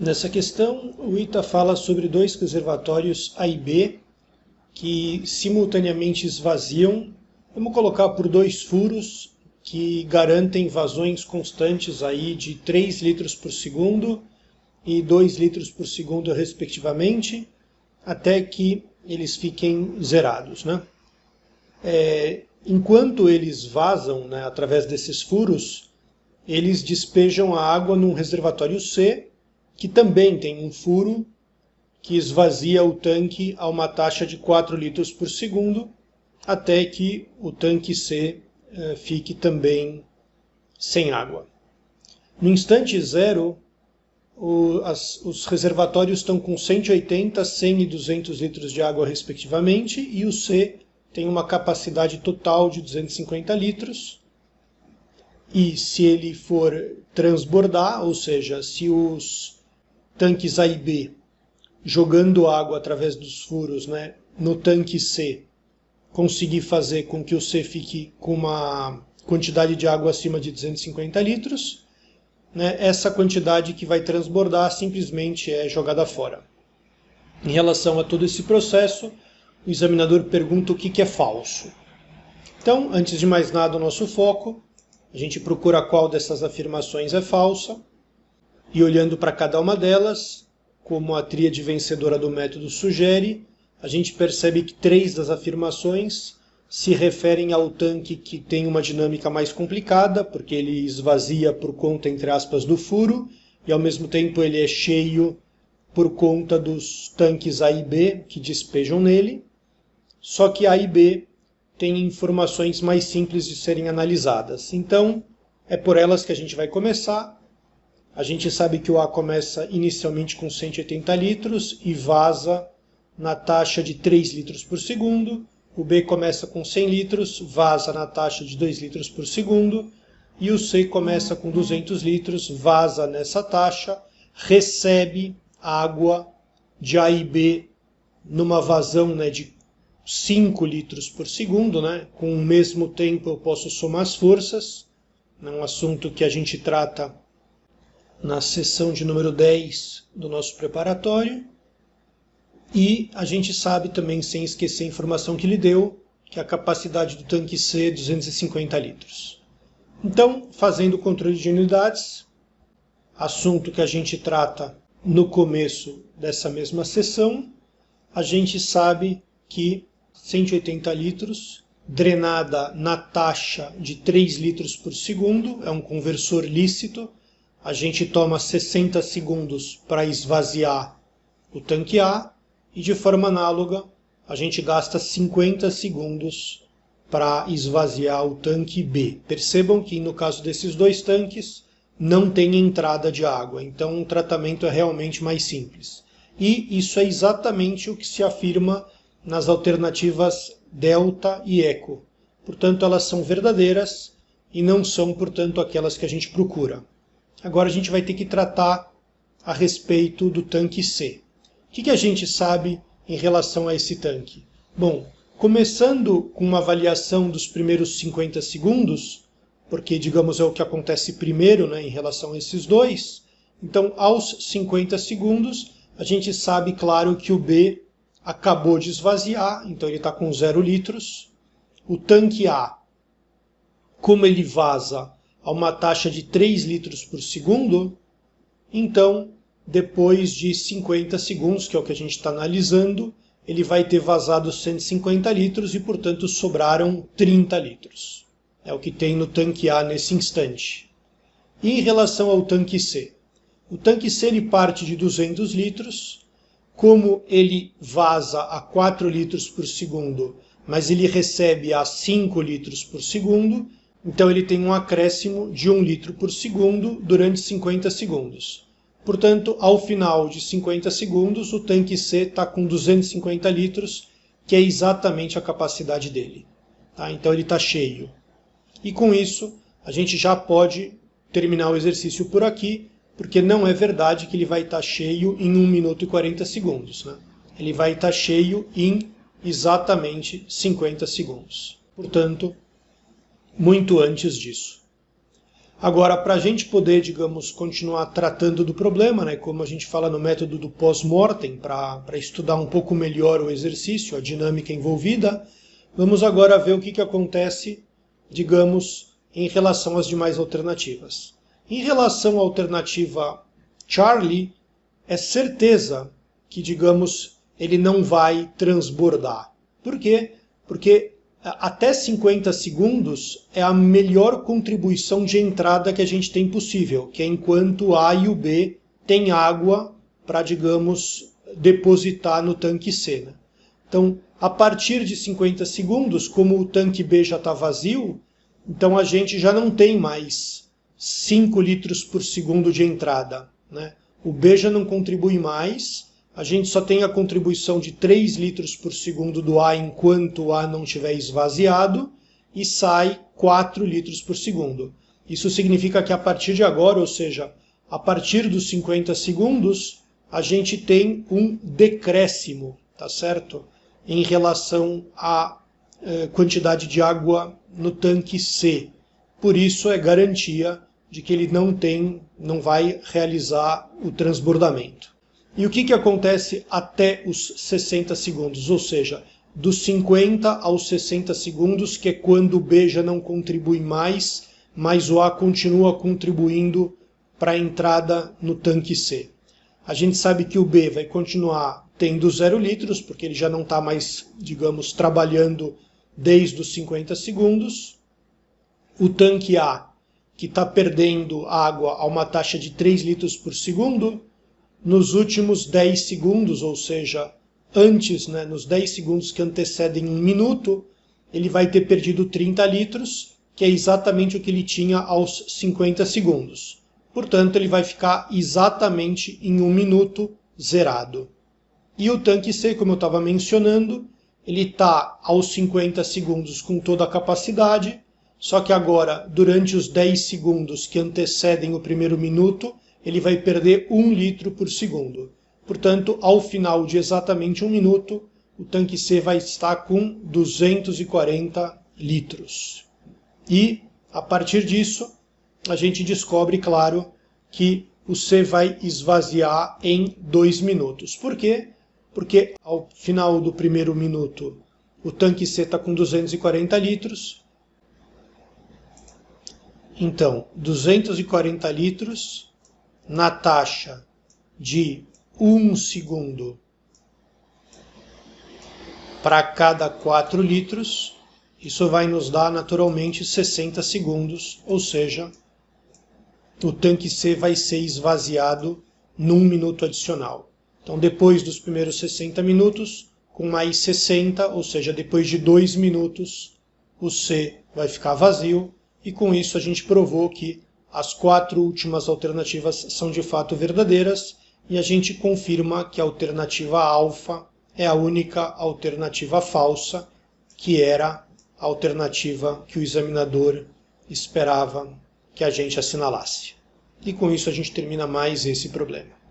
Nessa questão, o ITA fala sobre dois reservatórios A e B que simultaneamente esvaziam. Vamos colocar por dois furos que garantem vazões constantes aí de 3 litros por segundo e 2 litros por segundo, respectivamente, até que eles fiquem zerados, né? Enquanto eles vazam, né, através desses furos, eles despejam a água num reservatório C, que também tem um furo que esvazia o tanque a uma taxa de 4 litros por segundo, até que o tanque C fique também sem água. No instante zero, os reservatórios estão com 180, 100 e 200 litros de água, respectivamente, e o C tem uma capacidade total de 250 litros. E se ele for transbordar, ou seja, se os tanques A e B, jogando água através dos furos, né, no tanque C, conseguir fazer com que o C fique com uma quantidade de água acima de 250 litros, né, essa quantidade que vai transbordar simplesmente é jogada fora. Em relação a todo esse processo, o examinador pergunta o que é falso. Então, antes de mais nada, o nosso foco, a gente procura qual dessas afirmações é falsa, e olhando para cada uma delas, como a tríade vencedora do método sugere, a gente percebe que 3 das afirmações se referem ao tanque que tem uma dinâmica mais complicada, porque ele esvazia por conta, entre aspas, do furo, e ao mesmo tempo ele é cheio por conta dos tanques A e B que despejam nele. Só que A e B têm informações mais simples de serem analisadas. Então, é por elas que a gente vai começar. A gente sabe que o A começa inicialmente com 180 litros e vaza na taxa de 3 litros por segundo. O B começa com 100 litros, vaza na taxa de 2 litros por segundo. E o C começa com 200 litros, vaza nessa taxa, recebe água de A e B numa vazão, né, de 5 litros por segundo. Né? Com o mesmo tempo eu posso somar as forças. É um assunto que a gente trata na sessão de número 10 do nosso preparatório. E a gente sabe também, sem esquecer a informação que ele deu, que a capacidade do tanque C é 250 litros. Então, fazendo o controle de unidades, assunto que a gente trata no começo dessa mesma sessão, a gente sabe que 180 litros, drenada na taxa de 3 litros por segundo, é um conversor lícito. A gente toma 60 segundos para esvaziar o tanque A e, de forma análoga, a gente gasta 50 segundos para esvaziar o tanque B. Percebam que, no caso desses dois tanques, não tem entrada de água, então o tratamento é realmente mais simples. E isso é exatamente o que se afirma nas alternativas delta e eco. Portanto, elas são verdadeiras e não são, portanto, aquelas que a gente procura. Agora a gente vai ter que tratar a respeito do tanque C. O que a gente sabe em relação a esse tanque? Bom, começando com uma avaliação dos primeiros 50 segundos, porque, digamos, é o que acontece primeiro, né, em relação a esses dois. Então, aos 50 segundos, a gente sabe, claro, que o B acabou de esvaziar, então ele está com 0 litros. O tanque A, como ele vaza a uma taxa de 3 litros por segundo, então, depois de 50 segundos, que é o que a gente está analisando, ele vai ter vazado 150 litros e, portanto, sobraram 30 litros. É o que tem no tanque A nesse instante. E em relação ao tanque C? O tanque C ele parte de 200 litros. Como ele vaza a 4 litros por segundo, mas ele recebe a 5 litros por segundo, então ele tem um acréscimo de 1 litro por segundo durante 50 segundos. Portanto, ao final de 50 segundos, o tanque C está com 250 litros, que é exatamente a capacidade dele. Tá? Então ele está cheio. E com isso, a gente já pode terminar o exercício por aqui, porque não é verdade que ele vai estar cheio em 1 minuto e 40 segundos. Né? Ele vai estar cheio em exatamente 50 segundos. Portanto, muito antes disso. Agora, para a gente poder, digamos, continuar tratando do problema, né, como a gente fala no método do pós-mortem, para estudar um pouco melhor o exercício, a dinâmica envolvida, vamos agora ver o que acontece, digamos, em relação às demais alternativas. Em relação à alternativa Charlie, é certeza que, digamos, ele não vai transbordar. Por quê? Porque até 50 segundos é a melhor contribuição de entrada que a gente tem possível, que é enquanto o A e o B têm água para, digamos, depositar no tanque C, né? Então, a partir de 50 segundos, como o tanque B já está vazio, então a gente já não tem mais 5 litros por segundo de entrada, né? O B já não contribui mais, a gente só tem a contribuição de 3 litros por segundo do A enquanto o A não estiver esvaziado e sai 4 litros por segundo. Isso significa que a partir de agora, ou seja, a partir dos 50 segundos, a gente tem um decréscimo, tá certo? Em relação à quantidade de água no tanque C. Por isso é garantia de que ele não vai realizar o transbordamento. E o que acontece até os 60 segundos? Ou seja, dos 50 aos 60 segundos, que é quando o B já não contribui mais, mas o A continua contribuindo para a entrada no tanque C. A gente sabe que o B vai continuar tendo 0 litros, porque ele já não está mais, digamos, trabalhando desde os 50 segundos. O tanque A, que está perdendo água a uma taxa de 3 litros por segundo, nos últimos 10 segundos, ou seja, antes, né, nos 10 segundos que antecedem 1 minuto, ele vai ter perdido 30 litros, que é exatamente o que ele tinha aos 50 segundos. Portanto, ele vai ficar exatamente em 1 minuto zerado. E o tanque C, como eu estava mencionando, ele está aos 50 segundos com toda a capacidade, só que agora, durante os 10 segundos que antecedem o primeiro minuto, ele vai perder 1 litro por segundo. Portanto, ao final de exatamente 1 minuto, o tanque C vai estar com 240 litros. E, a partir disso, a gente descobre, claro, que o C vai esvaziar em 2 minutos. Por quê? Porque ao final do primeiro minuto, o tanque C está com 240 litros. Então, 240 litros na taxa de 1 segundo para cada 4 litros, isso vai nos dar naturalmente 60 segundos, ou seja, o tanque C vai ser esvaziado num minuto adicional. Então, depois dos primeiros 60 minutos, com mais 60, ou seja, depois de 2 minutos, o C vai ficar vazio, e com isso a gente provou que as 4 últimas alternativas são de fato verdadeiras, e a gente confirma que a alternativa alfa é a única alternativa falsa, que era a alternativa que o examinador esperava que a gente assinalasse. E com isso a gente termina mais esse problema.